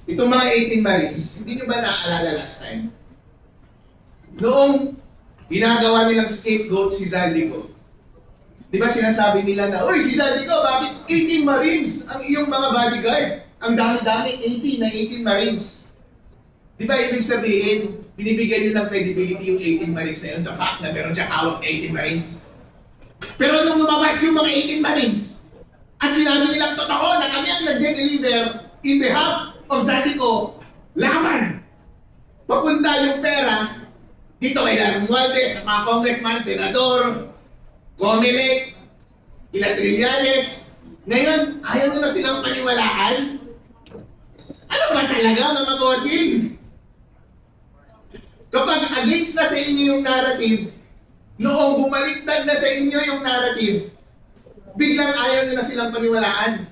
Itong mga 18 Marines, hindi nyo ba naaalala last time? Noong ginagawa nilang scapegoat si Zaldico, di ba sinasabi nila na, uy, si Zaldico, bakit 18 Marines ang iyong mga bodyguard? Ang dami-dami, 18 na 18 Marines. Di ba ibig sabihin, binibigyan nyo ng credibility yung 18 Marines na yun, the fact na meron siyang hawak na 18 Marines. Pero nung lumabas yung mga 18 Marines, at sinabi nilang totoo na kami ang nag-deliver in behalf of Zaldico, laban! Papunta yung pera dito kay Romualdez, mga congressman, senador, Comelec, ilang Trillanes. Ngayon, ayaw na silang paniwalaan. Ano ba talaga, mga bossing? Kapag against na sa inyo yung narrative, noong bumaliktad na sa inyo yung narrative, biglang ayaw nyo na silang paniwalaan.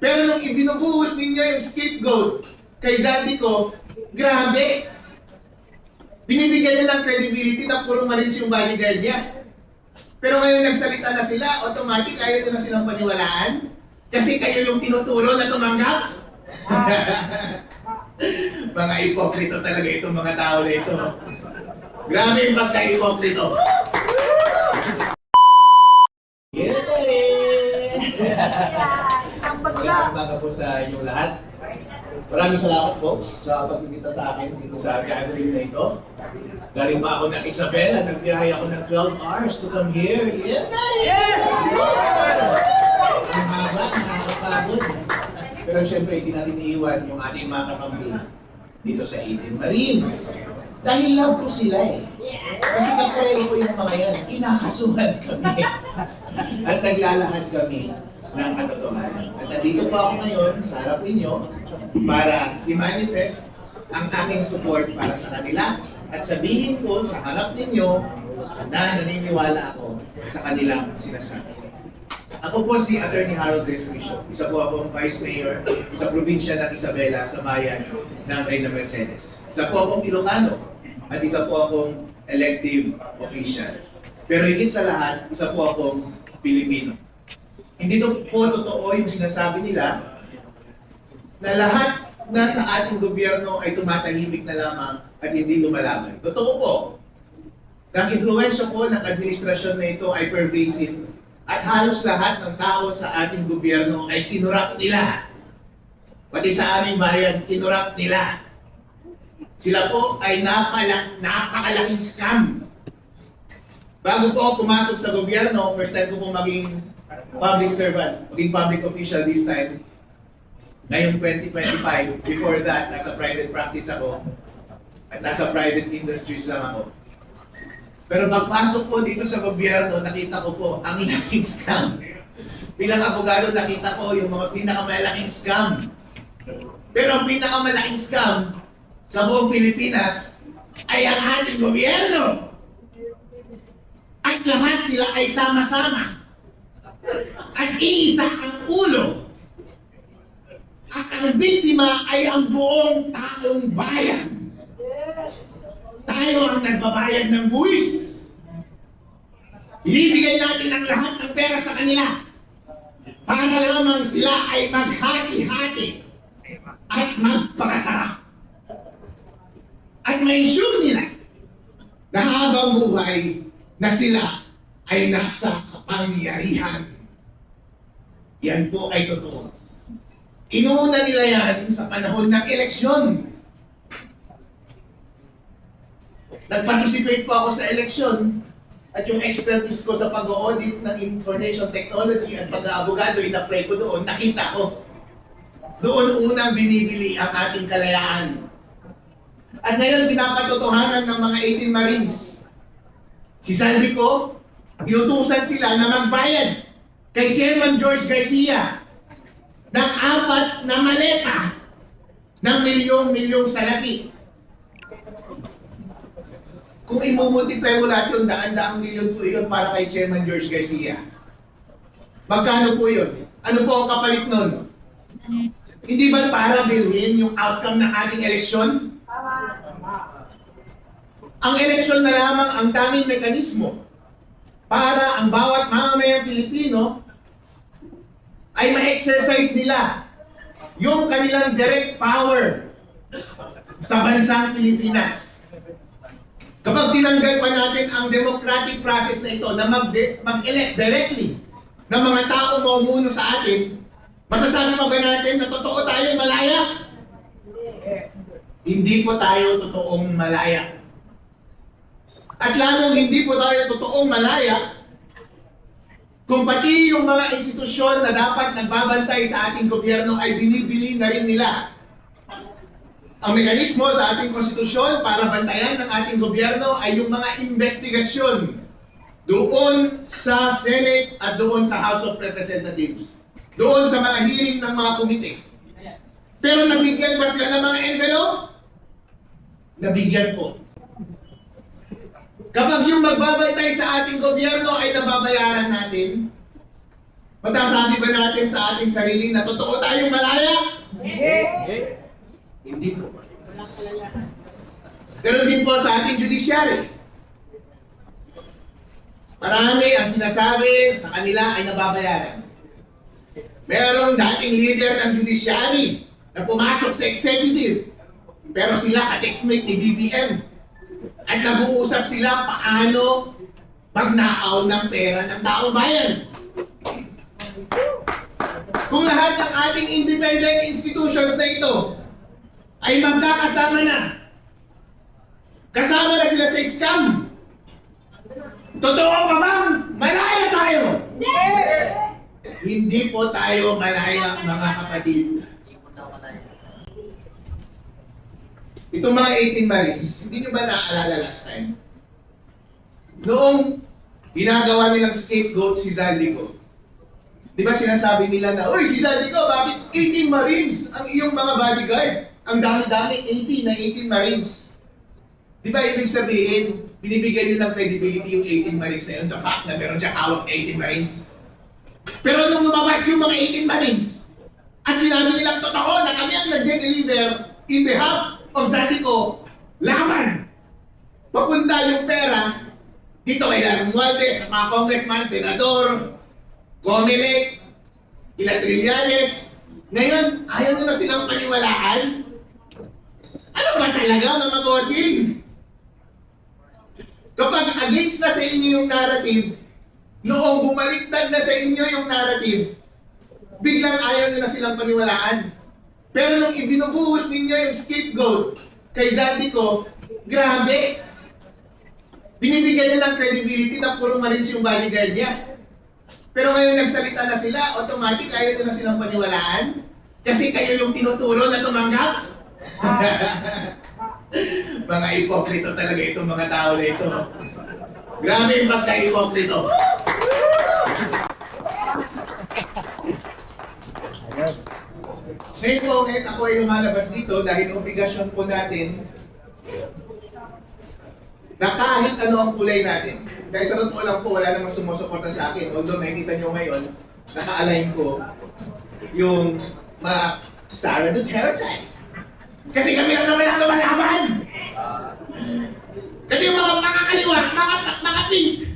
Pero nung ibinubuhos ninyo yung scapegoat kay Zaldico, grabe! Binibigyan nyo ng credibility na puro Marines yung bodyguard niya. Pero ngayon nagsalita na sila, automatic ayaw nyo na silang paniwalaan? Kasi kayo yung tinuturo na tumanggap? Mga ipokrito talaga itong mga tao na ito. Grabe yung pagka-ipokrito. Magandang umaga po sa inyong lahat. Maraming salamat folks sa pagkikita sa akin dito sa gathering na ito. Galing pa ako ng Isabela, nagbiyahe ako ng 12 hours to come here. Yeah, yes! Ang haba, nakakapagod. Pero syempre, hindi natin iiwan yung ating mga kakampi dito sa 18 Marines. Dahil love ko sila eh. Kasi kapareho ko yung mga yan, kinakasuhan kami. At naglalahad kami ng katotohanan. At nandito po ako ngayon sa harap ninyo para i-manifest ang aking support para sa kanila at sabihin ko sa harap ninyo na naniniwala ako sa kanilang sinasabi. Ako po si Attorney Harold Respisio. Isa po akong Vice Mayor sa probinsya ng Isabela sa bayan ng Reyna Mercedes. Isa po akong Ilocano at isa po akong elective official. Pero higit sa lahat, isa po akong Pilipino. Hindi po totoo yung sinasabi nila na lahat na sa ating gobyerno ay tumatahimik na lamang at hindi lumalaban. Totoo po. Ang impluwensya po ng administrasyon na ito ay pervasive at halos lahat ng tao sa ating gobyerno ay kinurap nila. Pati sa aming bayan, kinurap nila. Sila po ay napakalaking scam. Bago po ako pumasok sa gobyerno, first time ko po maging public servant, maging public official this time. Ngayong 2025, before that, nasa private practice ako at nasa private industries lang ako. Pero pagpasok po dito sa gobyerno, nakita ko po ang laking scam. Bilang abogado, nakita ko yung mga pinakamalaking scam. Pero ang pinakamalaking scam sa buong Pilipinas ay ang ating gobyerno. At lahat sila ay sama-sama. At iisa ang ulo. At ang biktima ay ang buong taong bayan. Tayo ang nagbabayad ng buwis. Ibibigay natin ang lahat ng pera sa kanila para lamang sila ay maghati-hati at magpakasarap. At may sure nila na habang buhay na sila ay nasa kapangyarihan. Yan po ay totoo. Inuuna nila yan sa panahon ng eleksyon. Nag-participate po ako sa eleksyon at yung expertise ko sa pag-audit ng information technology at pag-aabogado, in-apply ko doon, nakita ko. Doon unang binibili ang ating kalayaan. At ngayon, pinapatotohanan ng mga 18 Marines. Si Zaldico, inutusan sila na magbayad kay Chairman George Garcia ng 4 na maleta ng milyong-milyong salapi. Kung imumultiply mo lahat yun, daan-daang milyon po yun para kay Chairman George Garcia. Magkano po yun? Ano po ang kapalit nun? Hindi ba para bilhin yung outcome ng ating eleksyon? Ang eleksyon na lamang ang tanging mekanismo para ang bawat mamamayang Pilipino ay ma-exercise nila yung kanilang direct power sa bansang Pilipinas. Kapag tinanggal pa natin ang democratic process na ito na mag-elect directly ng mga taong mamumuno sa atin, masasabi pa ba natin na totoo tayong malaya? Hindi po tayo totoong malaya. At lalong hindi po tayo totoong malaya kung pati yung mga institusyon na dapat nagbabantay sa ating gobyerno ay binibili na rin nila. Ang mekanismo sa ating konstitusyon para bantayan ng ating gobyerno ay yung mga investigasyon doon sa Senate at doon sa House of Representatives. Doon sa mga hearing ng mga komite. Pero nabigyan ba sila ng mga envelope? Nabigyan po. Kapag yung magbabantay sa ating gobyerno ay nababayaran natin, matasabi ba natin sa ating sarili na totoo tayong malaya? Hindi po. Ganun din po sa ating judiciary. Marami ang sinasabi sa kanila ay nababayaran. Merong dating leader ng judiciary na pumasok sa executive, pero sila ka-textmate ni BBM. At nag-uusap sila paano magnakaw ng pera ng taong bayan. Kung lahat ng ating independent institutions na ito ay magkakasama na, kasama na sila sa scam, totoo pa bang malaya tayo? Hindi po tayo malaya, mga kapatid. Itong mga 18 Marines, hindi nyo ba naaalala last time? Noong ginagawa nilang scapegoat si Zaldico, di ba sinasabi nila na, uy, si Zaldico, bakit 18 Marines ang iyong mga bodyguard? Ang dami-dami, 18 na 18 Marines. Di ba ibig sabihin, binibigyan nyo ng credibility yung 18 Marines na yun, the fact na meron siyang hawak na 18 Marines. Pero nung lumabas yung mga 18 Marines, at sinabi nilang totoo na kami ang nag-deliver in behalf of Zaldico, laban! Papunta yung pera dito kay Romualdez, sa mga congressman, senador, Comelec, ilang Trillanes. Ngayon, ayaw nyo na silang paniwalaan? Ano ba talaga, mga bossing? Kapag against na sa inyo yung narrative, noong bumaliktad na sa inyo yung narrative, biglang ayaw nyo na silang paniwalaan. Pero nung ibinubuhos ninyo yung scapegoat kay Zaldico, grabe! Binibigyan nyo ng credibility na puro Marines yung bodyguard niya. Pero ngayon nagsalita na sila, automatic ayaw nyo na silang paniwalaan? Kasi kayo yung tinuturo na tumanggap? Mga ipokrito talaga itong mga tao na ito. Grabe yung pagka-ipokrito. Ngayon po, kahit ako ay lumalabas dito dahil obligasyon po natin na kahit ano ang kulay natin. Dahil sa totoo lang po, wala namang sumusuporta sa akin. Although makikita nyo ngayon, naka-align ko yung mga Sara Duterte. Kasi kami lang naman ang lumalaban! Kasi yung mga kaliwa, mga pink,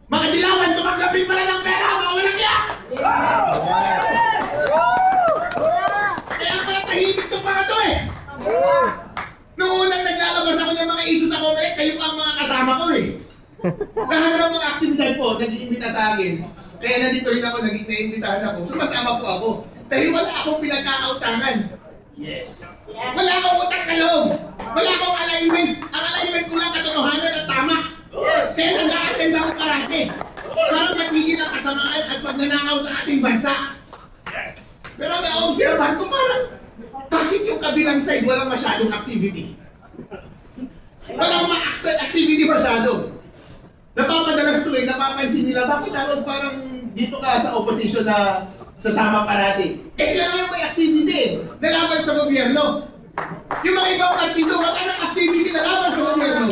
mga dilawan, tumanggapin pala ng pera, mga walang yan! Kaya pala tahimik itong mga to eh! Noong unang naglalabas ako ng mga issues sa Comelec, kayo ang mga kasama ko eh! Lahat ng mga aktibidad po, nag-iimbita sa akin. Kaya nandito rin ako, nag-iimbitahan ako. Sumasama po ako. Dahil wala akong pinagkakautangan. Yes. Wala akong utang na loob. Wala akong alignment. Ang alignment ko lang katotohanan at tama. Yes. Kaya nag-a-attend ako parate. Para matigil ang kasamaan at pagnanakaw sa ating bansa. Pero na-observan ko parang bakit yung kabilang side walang masyadong activity? Walang activity masyado. Napapadalas tuloy, napapansin nila, bakit Harold parang dito ka sa opposition na sasama parati? Eh sila nga yung may activity na laban sa gobyerno. Yung mga ibang partido, wala nang activity na laban sa gobyerno.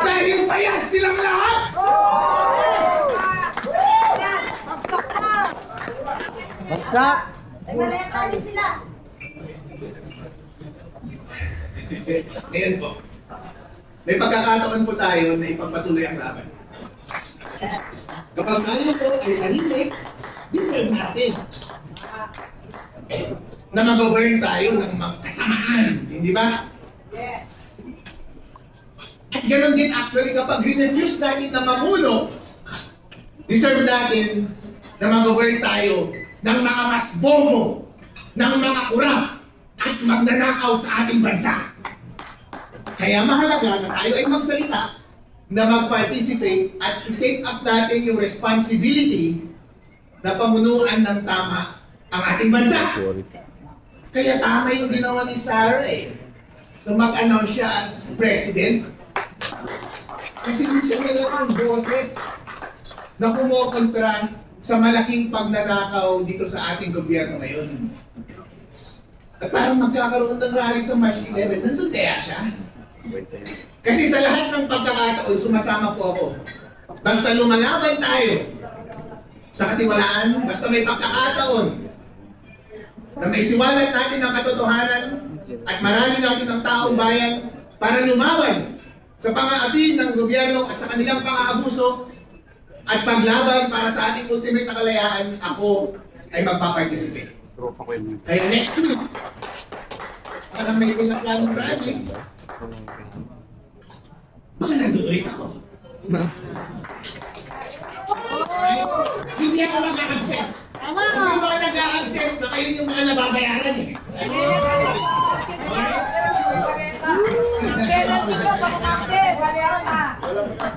Dahil bayad silang lahat! Bagsak! Ay, malaya sila. Ngayon po, may pagkakataon po tayo na ipagpatuloy ang laban. Kapag tayo so ay tahimik, deserve natin. na mag-govern tayo ng kasamaan. Hindi ba? Yes. At ganoon din actually kapag refuse natin na mamuno, deserve natin na mag-govern tayo ng mga mas bobo, ng mga kurap, at magnanakaw sa ating bansa. Kaya mahalaga na tayo ay magsalita, na mag-participate at i-take up natin yung responsibility na pamunuan ng tama ang ating bansa. Kaya tama yung ginawa ni Sarah nung mag-announce siya as president. Kasi hindi siya kailangan boses na kumokontra sa malaking pagnanakaw dito sa ating gobyerno ngayon. At parang magkakaroon ng rally sa March 11, nandun kaya siya? Kasi sa lahat ng pagkakataon, sumasama po ako. Basta lumalaban tayo sa katiwalaan, basta may pagkakataon na may siwalat natin ang katotohanan at marami natin ang taong bayan para lumaban sa pang-aapi ng gobyerno at sa kanilang pang-aabuso at paglaban para sa ating ultimate na kalayaan, ako ay magpaparticipate. Kaya next week, parang may pinaplanong rally, baka nandun ulit ako. Alright? Hindi ako mag-accept. Kasi yung mga nag-accept, baka yun yung mga nababayaran eh.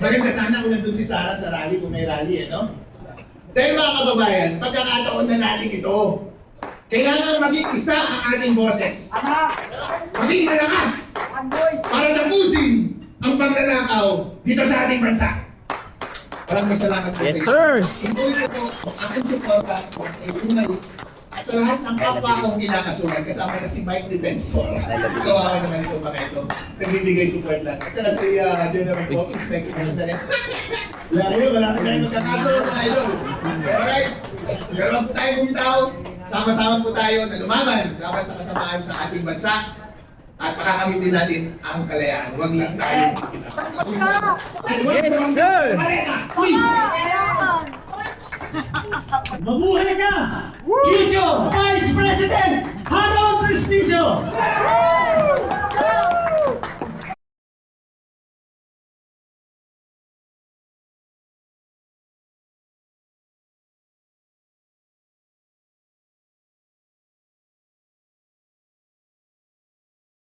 Maganda sana kung nandun si Sarah sa rally, kung may rally no? Dahil mga kababayan, pagkakataon na natin ito, kailangan maging isa ang ating boses. Maging malakas para tapusin ang pagnanakaw dito sa ating bansa. Maraming salamat po Yes, sa sir. Ituloy ko po ang aking suporta sa journalists at sa lahat ng kapwa kong kinakasuhan kasama na si Mike Defensor. Kawawa naman ito mga ito. Nagbibigay support lang. At saka si General Bopis, nagkikita na. Wala ka tayo magkakaso mga idol. Alright? Pero wag po tayo bumitaw. Sama-sama po tayo na lumaban laban sa kasamaan sa ating bansa. At pakakamit din natin ang kalayaan. Huwag lang tayo. Yes, sir. Marena, please! Mabuhay ka! Future Vice President Harold Crispizio!